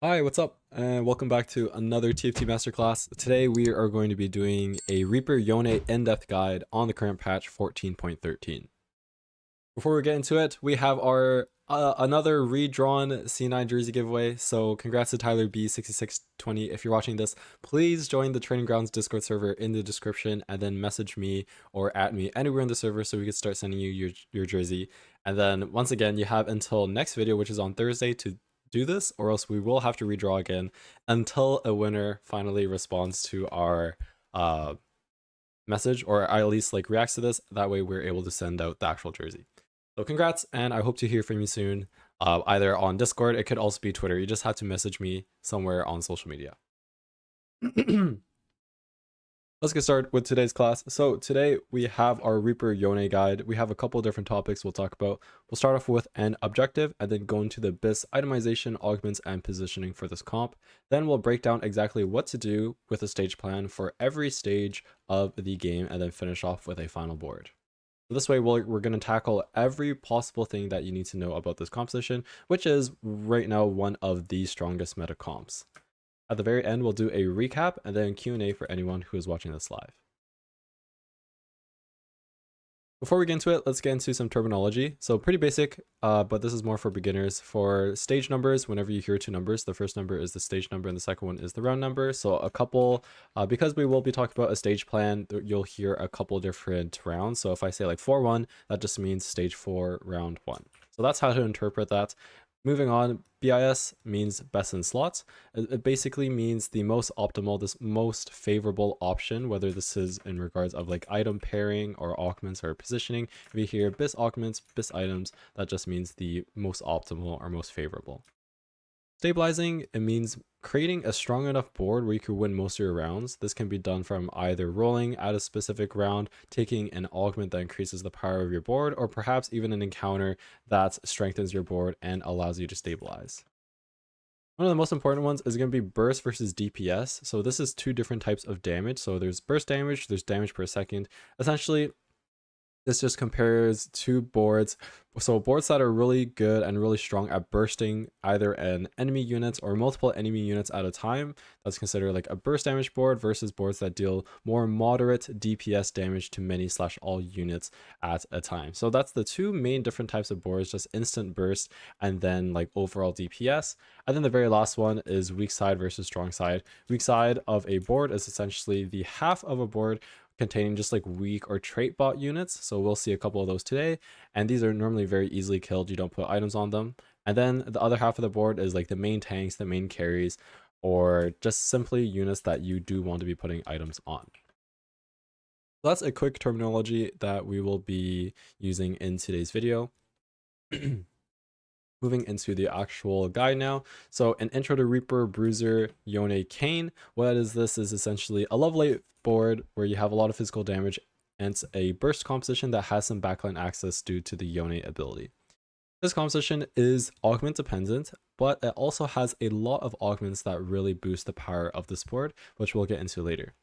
Hi, what's up? And welcome back to another TFT Masterclass. Today we are going to be doing a Reaper Yone in-depth guide on the current patch 14.13. Before we get into it, we have our another redrawn C9 jersey giveaway. So congrats to Tyler B6620. If you're watching this, please join the Training Grounds Discord server in the description and then message me or at me anywhere in the server so we can start sending you your jersey. And then once again, you have until next video, which is on Thursday, to do this, or else we will have to redraw again until a winner finally responds to our message, or at least like reacts to this. That way we're able to send out the actual jersey. So congrats, and I hope to hear from you soon, either on Discord. It could also be Twitter. You just have to message me somewhere on social media. Let's get started with today's class. So today we have our Reaper Yone guide. We have a couple different topics we'll talk about. We'll start off with an objective and then go into the BIS itemization, augments, and positioning for this comp. Then we'll break down exactly what to do with a stage plan for every stage of the game and then finish off with a final board. So this way we're going to tackle every possible thing that you need to know about this composition, which is right now one of the strongest meta comps. At the very end, we'll do a recap and then Q&A for anyone who is watching this live. Before we get into it, let's get into some terminology. So pretty basic, but this is more for beginners. For stage numbers, whenever you hear two numbers, the first number is the stage number and the second one is the round number. So a couple, because we will be talking about a stage plan, you'll hear a couple different rounds. So if I say like 4-1, that just means stage 4, round 1. So that's how to interpret that. Moving on, BIS means best in slots. It basically means the most optimal, this most favorable option, whether this is in regards of like item pairing or augments or positioning. If you hear BIS augments, BIS items, that just means the most optimal or most favorable. Stabilizing, it means creating a strong enough board where you can win most of your rounds. This can be done from either rolling at a specific round, taking an augment that increases the power of your board, or perhaps even an encounter that strengthens your board and allows you to stabilize. One of the most important ones is going to be burst versus DPS. So this is two different types of damage. So there's burst damage, there's damage per second. Essentially, this just compares two boards. So boards that are really good and really strong at bursting either an enemy units or multiple enemy units at a time. That's considered like a burst damage board versus boards that deal more moderate DPS damage to many / all units at a time. So that's the two main different types of boards, just instant burst and then like overall DPS. And then the very last one is weak side versus strong side. Weak side of a board is essentially the half of a board containing just like weak or trait bot units. So we'll see a couple of those today. And these are normally very easily killed. You don't put items on them. And then the other half of the board is like the main tanks, the main carries, or just simply units that you do want to be putting items on. So that's a quick terminology that we will be using in today's video. Moving into the actual guide now. So an intro to Reaper, Bruiser, Yone Kayn. What is this is essentially a level 8 board where you have a lot of physical damage and it's a burst composition that has some backline access due to the Yone ability. This composition is augment dependent, but it also has a lot of augments that really boost the power of this board, which we'll get into later.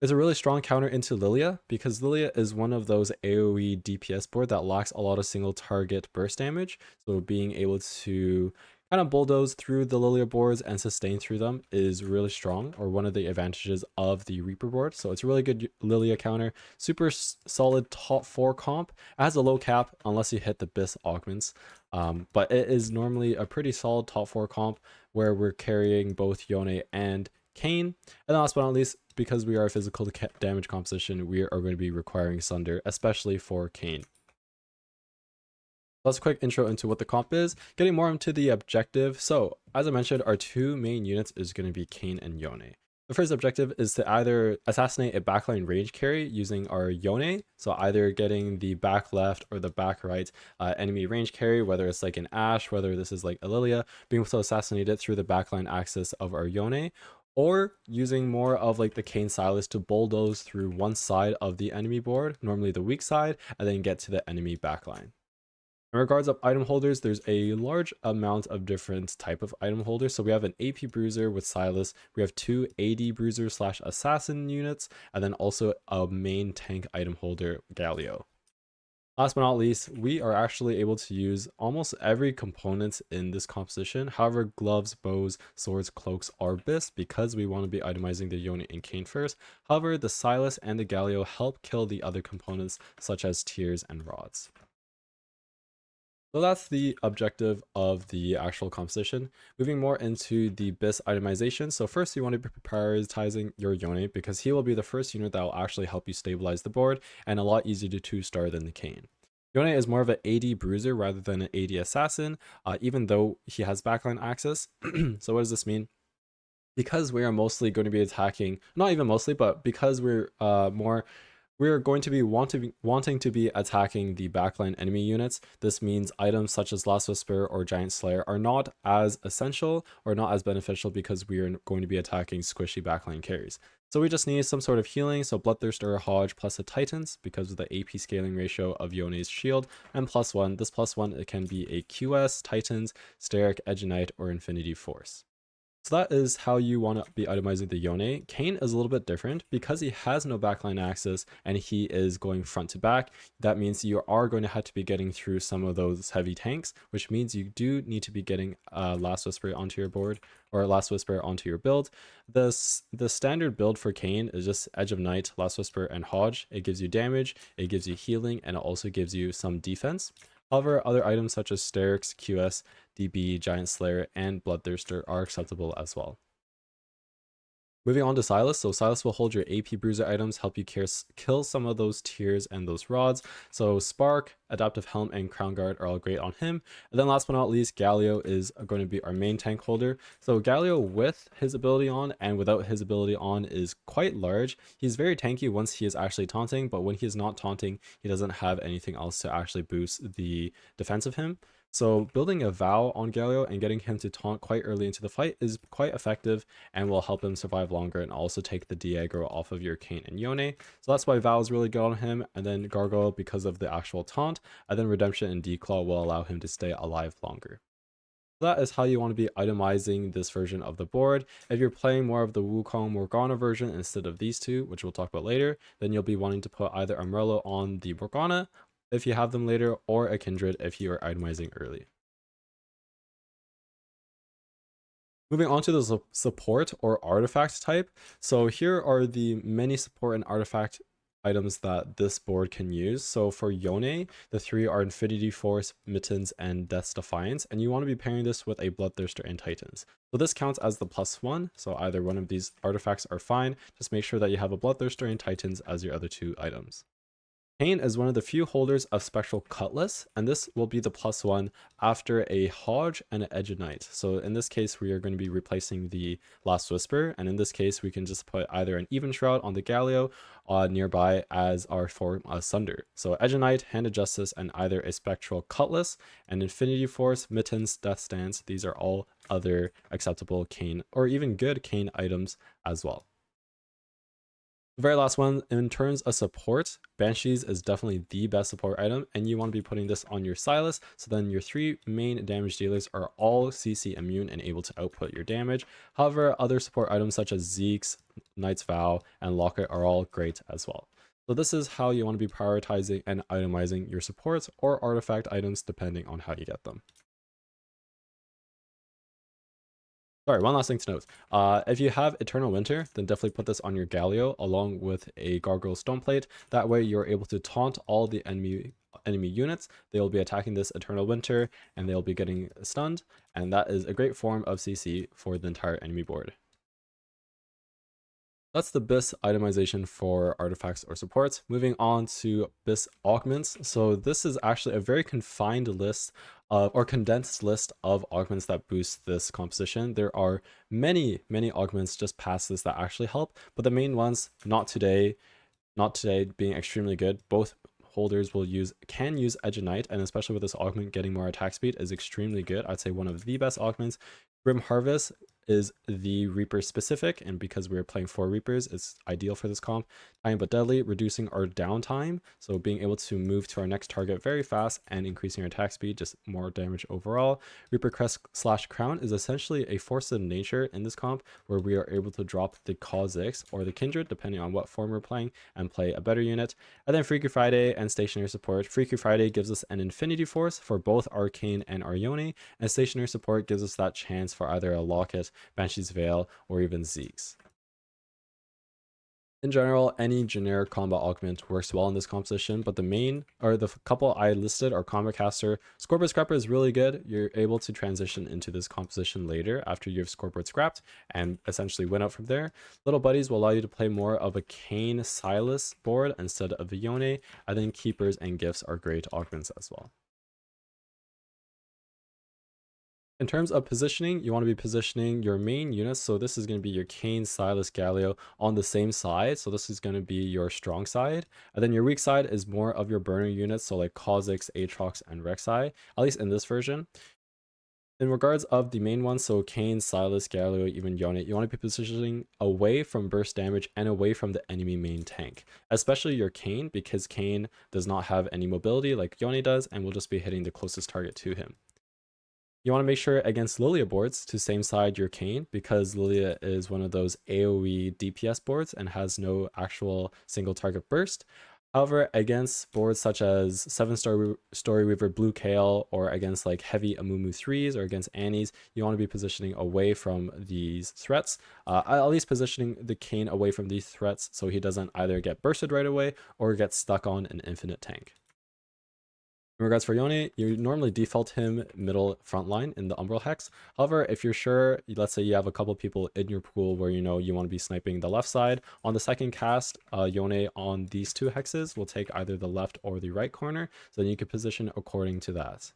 It's a really strong counter into Lilia because Lilia is one of those AoE DPS board that lacks a lot of single target burst damage. So being able to kind of bulldoze through the Lilia boards and sustain through them is really strong, or one of the advantages of the Reaper board. So it's a really good Lilia counter, super solid top 4 comp. It has a low cap unless you hit the BIS augments, but it is normally a pretty solid top 4 comp where we're carrying both Yone and Kayn. And last but not least, because we are a physical damage composition, we are going to be requiring Sunder, especially for Kayn. That's a quick intro into what the comp is. Getting more into the objective. So, as I mentioned, our two main units is going to be Kayn and Yone. The first objective is to either assassinate a backline range carry using our Yone, so either getting the back left or the back right enemy range carry, whether it's like an Ashe, whether this is like a Lilia, being able to assassinate it through the backline axis of our Yone, or using more of like the Kayn Silas to bulldoze through one side of the enemy board, normally the weak side, and then get to the enemy backline. In regards of item holders, there's a large amount of different type of item holders. So we have an AP Bruiser with Silas, we have two AD Bruiser / Assassin units, and then also a main tank item holder, Galio. Last but not least, we are actually able to use almost every component in this composition. However, gloves, bows, swords, cloaks are BIS because we want to be itemizing the Yone and Kayn first. However, the Silas and the Galio help kill the other components such as tears and rods. So that's the objective of the actual composition. Moving more into the BIS itemization. So first you want to be prioritizing your Yone because he will be the first unit that will actually help you stabilize the board and a lot easier to 2-star than the Kayn. Yone is more of an AD bruiser rather than an AD assassin, even though he has backline access. So what does this mean? Because we are mostly going to be attacking, not even mostly, but because we're going to be wanting to be attacking the backline enemy units. This means items such as Last Whisper or Giant Slayer are not as essential or not as beneficial because we are going to be attacking squishy backline carries. So we just need some sort of healing, so Bloodthirster or Hodge plus a Titans because of the AP scaling ratio of Yone's shield, and +1. This +1, it can be a QS, Titans, Steric, Edge Knight, or Infinity Force. So that is how you want to be itemizing the Yone. Kayn is a little bit different because he has no backline access and he is going front to back. That means you are going to have to be getting through some of those heavy tanks, which means you do need to be getting Last Whisper onto your board or Last Whisper onto your build. The standard build for Kayn is just Edge of Night, Last Whisper, and Hodge. It gives you damage, it gives you healing, and it also gives you some defense. However, other items such as Sterix, QS, DB, Giant Slayer, and Bloodthirster are acceptable as well. Moving on to Silas. So Silas will hold your AP Bruiser items, help you kill some of those tears and those rods. So Spark, Adaptive Helm, and Crown Guard are all great on him. And then last but not least, Galio is going to be our main tank holder. So Galio with his ability on and without his ability on is quite large. He's very tanky once he is actually taunting, but when he is not taunting, he doesn't have anything else to actually boost the defense of him. So building a Vow on Galio and getting him to taunt quite early into the fight is quite effective and will help him survive longer and also take the de-aggro off of your Kayn and Yone. So that's why Vow is really good on him, and then Gargoyle because of the actual taunt, and then Redemption and Declaw will allow him to stay alive longer. So that is how you want to be itemizing this version of the board. If you're playing more of the Wukong Morgana version instead of these two, which we'll talk about later, then you'll be wanting to put either Umbrella on the Morgana if you have them later, or a Kindred if you are itemizing early. Moving on to the support or artifact type. So here are the many support and artifact items that this board can use. So for Yone, the three are Infinity Force, Mittens, and Death's Defiance, and you want to be pairing this with a Bloodthirster and Titans. So this counts as the +1, so either one of these artifacts are fine. Just make sure that you have a Bloodthirster and Titans as your other two items. Kayn is one of the few holders of Spectral Cutlass, and this will be the +1 after a Hodge and an Edge of Night. So in this case, we are going to be replacing the Last Whisper, and in this case, we can just put either an Even Shroud on the Galio nearby as our form Sunder. So Edge of Night, Hand of Justice, and either a Spectral Cutlass, and Infinity Force, Mittens, Death Stance. These are all other acceptable Kayn, or even good Kayn items as well. The very last one, in terms of support, Banshees is definitely the best support item, and you want to be putting this on your Silas, so then your three main damage dealers are all CC immune and able to output your damage. However, other support items such as Zeke's, Knight's Vow, and Locket are all great as well. So this is how you want to be prioritizing and itemizing your supports or artifact items depending on how you get them. Sorry, one last thing to note. If you have Eternal Winter, then definitely put this on your Galio along with a Gargoyle Stoneplate. That way you're able to taunt all the enemy units. They will be attacking this Eternal Winter and they'll be getting stunned. And that is a great form of CC for the entire enemy board. That's the BIS itemization for artifacts or supports. Moving on to BIS Augments. So this is actually a very confined list or condensed list of augments that boost this composition. There are many augments just past this that actually help, but the main ones, not today being extremely good. Both holders can use Edge of Night, and especially with this augment getting more attack speed is extremely good. I'd say one of the best augments. Grim Harvest is the Reaper specific, and because we're playing 4 Reapers, it's ideal for this comp. Dying but deadly, reducing our downtime, so being able to move to our next target very fast and increasing our attack speed, just more damage overall. Reaper Crest / Crown is essentially a force of nature in this comp, where we are able to drop the Kha'Zix or the Kindred, depending on what form we're playing, and play a better unit. And then Freaky Friday and Stationary Support. Freaky Friday gives us an Infinity Force for both Arcane and our Yone, and Stationary Support gives us that chance for either a Locket, Banshee's Veil, or even Zeke's. In general, any generic combat augment works well in this composition, but the couple I listed are Combat Caster. Scoreboard Scrapper is really good. You're able to transition into this composition later after you have Scoreboard scrapped and essentially win out from there. Little Buddies will allow you to play more of a Kayn Silas board instead of the Yone, and then Keepers and Gifts are great augments as well. In terms of positioning, you want to be positioning your main units. So this is going to be your Kayn, Silas, Galio on the same side. So this is going to be your strong side. And then your weak side is more of your burner units. So like Kha'Zix, Aatrox, and Rek'Sai, at least in this version. In regards of the main ones, so Kayn, Silas, Galio, even Yone, you want to be positioning away from burst damage and away from the enemy main tank. Especially your Kayn, because Kayn does not have any mobility like Yone does, and will just be hitting the closest target to him. You want to make sure against Lilia boards to same side your Kayn, because Lilia is one of those AoE DPS boards and has no actual single target burst. However, against boards such as 7-Story Weaver Blue Kale, or against like heavy Amumu 3s or against Annies, you want to be positioning away from these threats. At least positioning the Kayn away from these threats so he doesn't either get bursted right away or get stuck on an infinite tank. In regards for Yone, you normally default him middle front line in the Umbral Hex. However, if you're sure, let's say you have a couple people in your pool where you know you want to be sniping the left side, on the second cast, Yone on these 2 hexes will take either the left or the right corner, so then you can position according to that.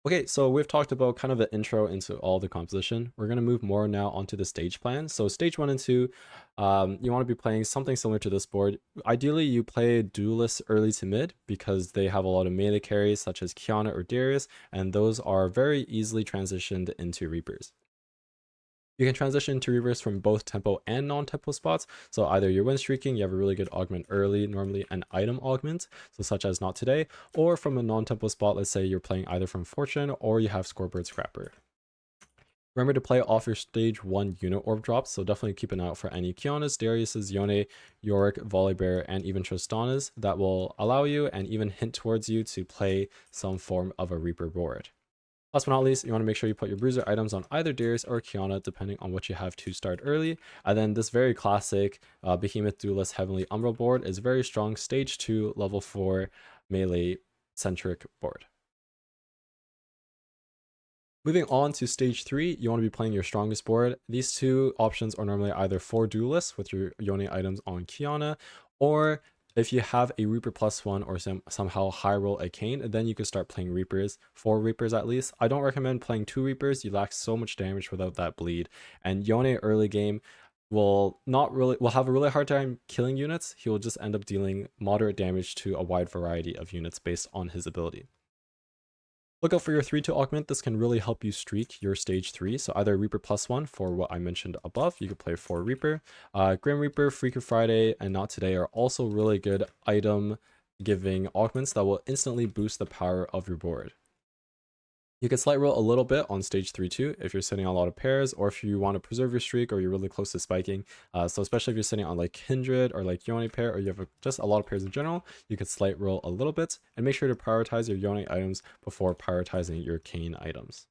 Okay, so we've talked about kind of an intro into all the composition. We're going to move more now onto the stage plan. So stage 1 and 2, you want to be playing something similar to this board. Ideally, you play duelists early to mid because they have a lot of melee carries such as Qiyana or Darius, and those are very easily transitioned into Reapers. You can transition to Reapers from both tempo and non-tempo spots. So either you're win streaking, you have a really good augment early, normally an item augment, so such as Not Today, or from a non-tempo spot, let's say you're playing either from Fortune or you have Scoreboard Scrapper. Remember to play off your stage 1 unit orb drops, so definitely keep an eye out for any Kiana's, Darius's, Yone, Yorick, Volibear, and even Tristana's that will allow you and even hint towards you to play some form of a Reaper board. Last but not least, you want to make sure you put your bruiser items on either Darius or Qiyana, depending on what you have to start early. And then this very classic Behemoth Duelist Heavenly Umbral board is a very strong stage 2, level 4 melee-centric board. Moving on to stage 3, you want to be playing your strongest board. These 2 options are normally either 4 duelists with your Yone items on Qiyana, or if you have a Reaper +1 or somehow high roll a Kayn, then you can start playing Reapers, 4 Reapers at least. I don't recommend playing 2 Reapers, you lack so much damage without that bleed. And Yone early game will have a really hard time killing units. He will just end up dealing moderate damage to a wide variety of units based on his ability. Look out for your 3-2 augment. This can really help you streak your stage 3. So either Reaper +1 for what I mentioned above. You could play 4 Reaper. Grim Reaper, Freaky Friday, and Not Today are also really good item giving augments that will instantly boost the power of your board. You can slight roll a little bit on stage 3 too if you're sitting on a lot of pairs, or if you want to preserve your streak or you're really close to spiking. So especially if you're sitting on like Kindred or like Yone pair, or you have just a lot of pairs in general, you could slight roll a little bit, and make sure to prioritize your Yone items before prioritizing your Kayn items.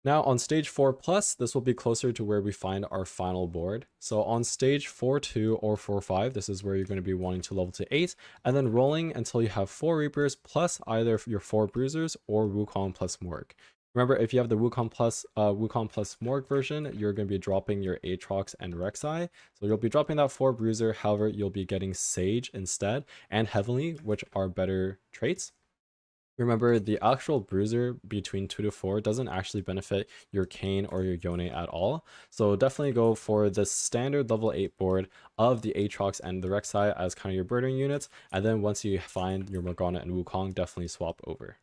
Now on stage 4+, this will be closer to where we find our final board. So on stage 4-2 or 4-5, this is where you're going to be wanting to level to 8, and then rolling until you have 4 Reapers plus either your 4 Bruisers or Wukong plus Morg. Remember, if you have the Wukong plus Morg version, you're going to be dropping your Aatrox and Rek'Sai. So you'll be dropping that 4 Bruiser, however, you'll be getting Sage instead, and Heavenly, which are better traits. Remember, the actual bruiser between 2 to 4 doesn't actually benefit your Kayn or your Yone at all. So definitely go for the standard level 8 board of the Aatrox and the Rek'Sai as kind of your burden units. And then once you find your Morgana and Wukong, definitely swap over.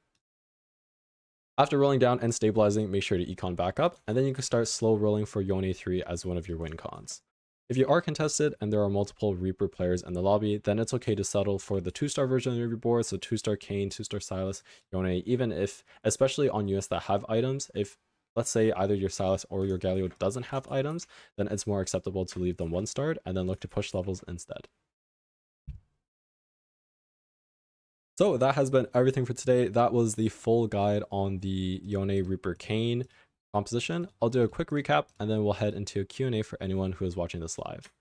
After rolling down and stabilizing, make sure to econ back up, and then you can start slow rolling for Yone 3 as one of your win cons. If you are contested and there are multiple Reaper players in the lobby, then it's okay to settle for the 2-star version of your board, so 2-star Kayn, 2-star Sylas, Yone, even if, especially on units that have items, if let's say either your Sylas or your Galio doesn't have items, then it's more acceptable to leave them 1-starred and then look to push levels instead. So that has been everything for today. That was the full guide on the Yone Reaper Kayn composition. I'll do a quick recap and then we'll head into a Q&A for anyone who is watching this live.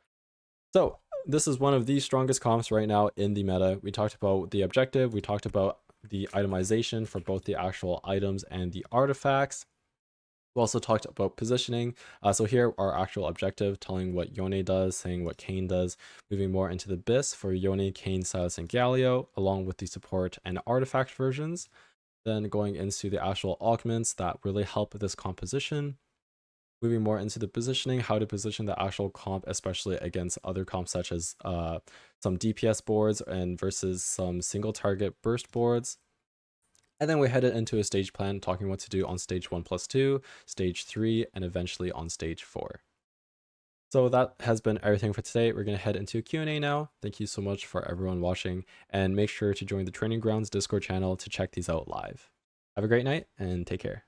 So this is one of the strongest comps right now in the meta. We talked about the objective, we talked about the itemization for both the actual items and the artifacts. We also talked about positioning. So here our actual objective, telling what Yone does, saying what Kayn does, moving more into the BIS for Yone, Kayn, Sylas, and Galio, along with the support and artifact versions. Then going into the actual augments that really help with this composition. Moving more into the positioning, how to position the actual comp, especially against other comps such as some DPS boards and versus some single target burst boards. And then we headed into a stage plan, talking what to do on stage 1+2, stage 3, and eventually on stage 4. So that has been everything for today. We're going to head into a Q&A now. Thank you so much for everyone watching, and make sure to join the Training Grounds Discord channel to check these out live. Have a great night, and take care.